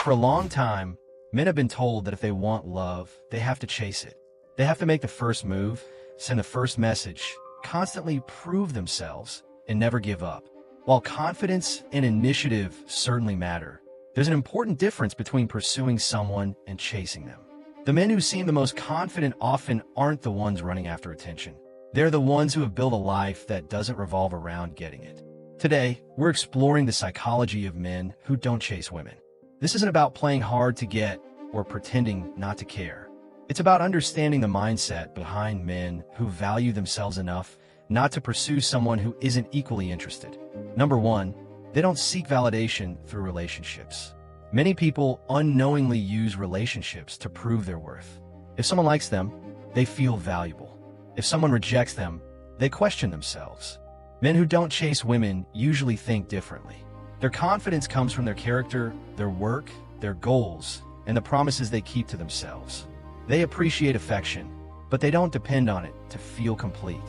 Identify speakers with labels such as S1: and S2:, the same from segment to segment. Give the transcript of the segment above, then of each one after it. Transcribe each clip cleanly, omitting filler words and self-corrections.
S1: For a long time, men have been told that if they want love, they have to chase it. They have to make the first move, send the first message, constantly prove themselves, and never give up. While confidence and initiative certainly matter, there's an important difference between pursuing someone and chasing them. The men who seem the most confident often aren't the ones running after attention. They're the ones who have built a life that doesn't revolve around getting it. Today, we're exploring the psychology of men who don't chase women. This isn't about playing hard to get or pretending not to care. It's about understanding the mindset behind men who value themselves enough not to pursue someone who isn't equally interested. Number one, they don't seek validation through relationships. Many people unknowingly use relationships to prove their worth. If someone likes them, they feel valuable. If someone rejects them, they question themselves. Men who don't chase women usually think differently. Their confidence comes from their character, their work, their goals, and the promises they keep to themselves. They appreciate affection, but they don't depend on it to feel complete.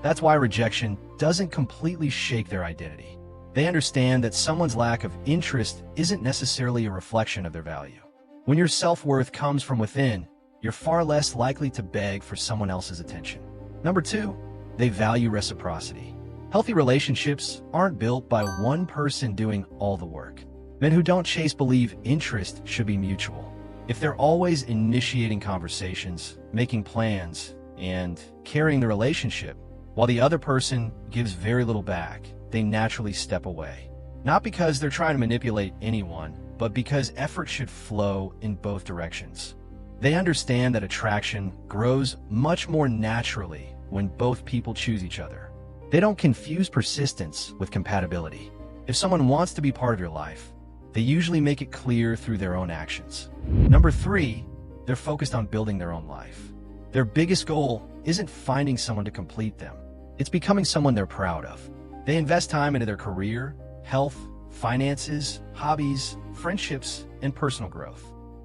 S1: That's why rejection doesn't completely shake their identity. They understand that someone's lack of interest isn't necessarily a reflection of their value. When your self-worth comes from within, you're far less likely to beg for someone else's attention. Number two, they value reciprocity. Healthy relationships aren't built by one person doing all the work. Men who don't chase believe interest should be mutual. If they're always initiating conversations, making plans, and carrying the relationship, while the other person gives very little back, they naturally step away. Not because they're trying to manipulate anyone, but because effort should flow in both directions. They understand that attraction grows much more naturally when both people choose each other. They don't confuse persistence with compatibility. If someone wants to be part of your life, they usually make it clear through their own actions. Number three, they're focused on building their own life. Their biggest goal isn't finding someone to complete them. It's becoming someone they're proud of. They invest time into their career, health, finances, hobbies, friendships, and personal growth.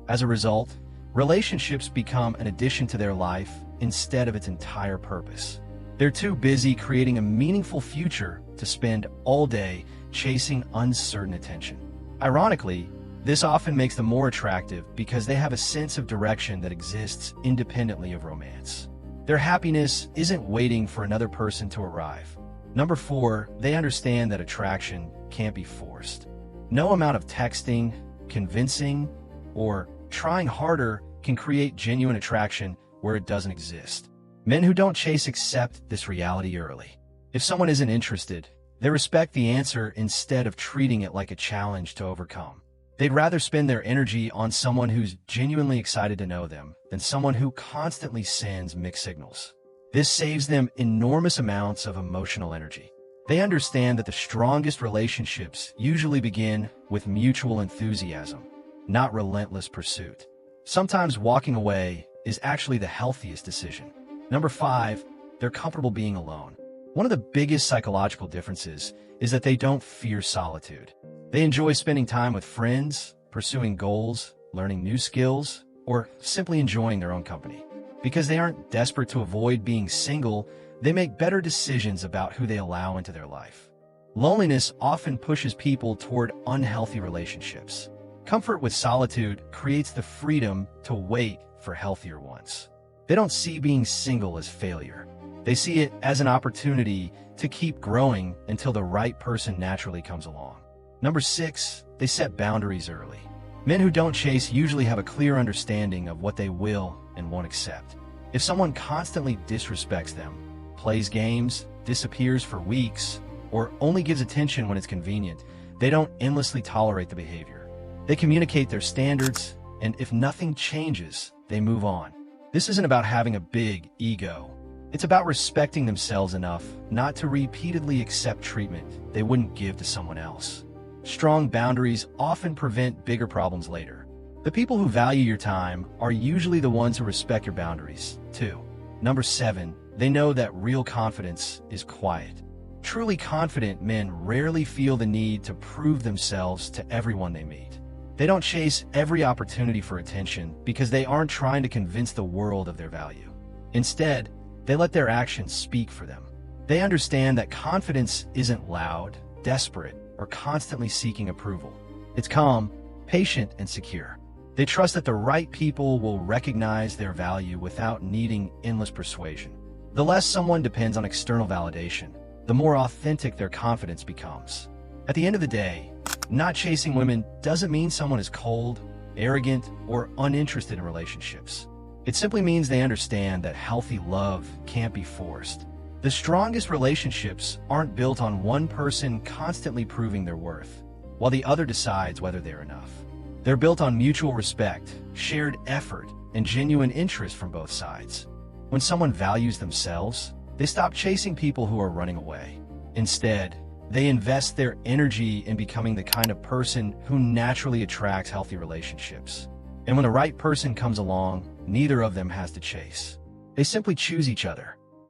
S1: As a result, relationships become an addition to their life instead of its entire purpose. They're too busy creating a meaningful future to spend all day chasing uncertain attention. Ironically, this often makes them more attractive because they have a sense of direction that exists independently of romance. Their happiness isn't waiting for another person to arrive. Number four, they understand that attraction can't be forced. No amount of texting, convincing, or trying harder can create genuine attraction where it doesn't exist. Men who don't chase accept this reality early. If someone isn't interested, they respect the answer instead of treating it like a challenge to overcome. They'd rather spend their energy on someone who's genuinely excited to know them than someone who constantly sends mixed signals. This saves them enormous amounts of emotional energy. They understand that the strongest relationships usually begin with mutual enthusiasm, not relentless pursuit. Sometimes walking away is actually the healthiest decision. Number five, they're comfortable being alone. One of the biggest psychological differences is that they don't fear solitude. They enjoy spending time with friends, pursuing goals, learning new skills, or simply enjoying their own company. Because they aren't desperate to avoid being single, they make better decisions about who they allow into their life. Loneliness often pushes people toward unhealthy relationships. Comfort with solitude creates the freedom to wait for healthier ones. They don't see being single as failure. They see it as an opportunity to keep growing until the right person naturally comes along. Number six, they set boundaries early. Men who don't chase usually have a clear understanding of what they will and won't accept. If someone constantly disrespects them, plays games, disappears for weeks, or only gives attention when it's convenient, they don't endlessly tolerate the behavior. They communicate their standards, and if nothing changes, they move on. This isn't about having a big ego. It's about respecting themselves enough not to repeatedly accept treatment they wouldn't give to someone else. Strong boundaries often prevent bigger problems later. The people who value your time are usually the ones who respect your boundaries, too. Number seven, they know that real confidence is quiet. Truly confident men rarely feel the need to prove themselves to everyone they meet. They don't chase every opportunity for attention because they aren't trying to convince the world of their value. Instead, they let their actions speak for them. They understand that confidence isn't loud, desperate, or constantly seeking approval. It's calm, patient, and secure. They trust that the right people will recognize their value without needing endless persuasion. The less someone depends on external validation, the more authentic their confidence becomes. At the end of the day, not chasing women doesn't mean someone is cold, arrogant, or uninterested in relationships. It simply means they understand that healthy love can't be forced. The strongest relationships aren't built on one person constantly proving their worth, while the other decides whether they're enough. They're built on mutual respect, shared effort, and genuine interest from both sides. When someone values themselves, they stop chasing people who are running away. Instead, they invest their energy in becoming the kind of person who naturally attracts healthy relationships. And when the right person comes along, neither of them has to chase. They simply choose each other.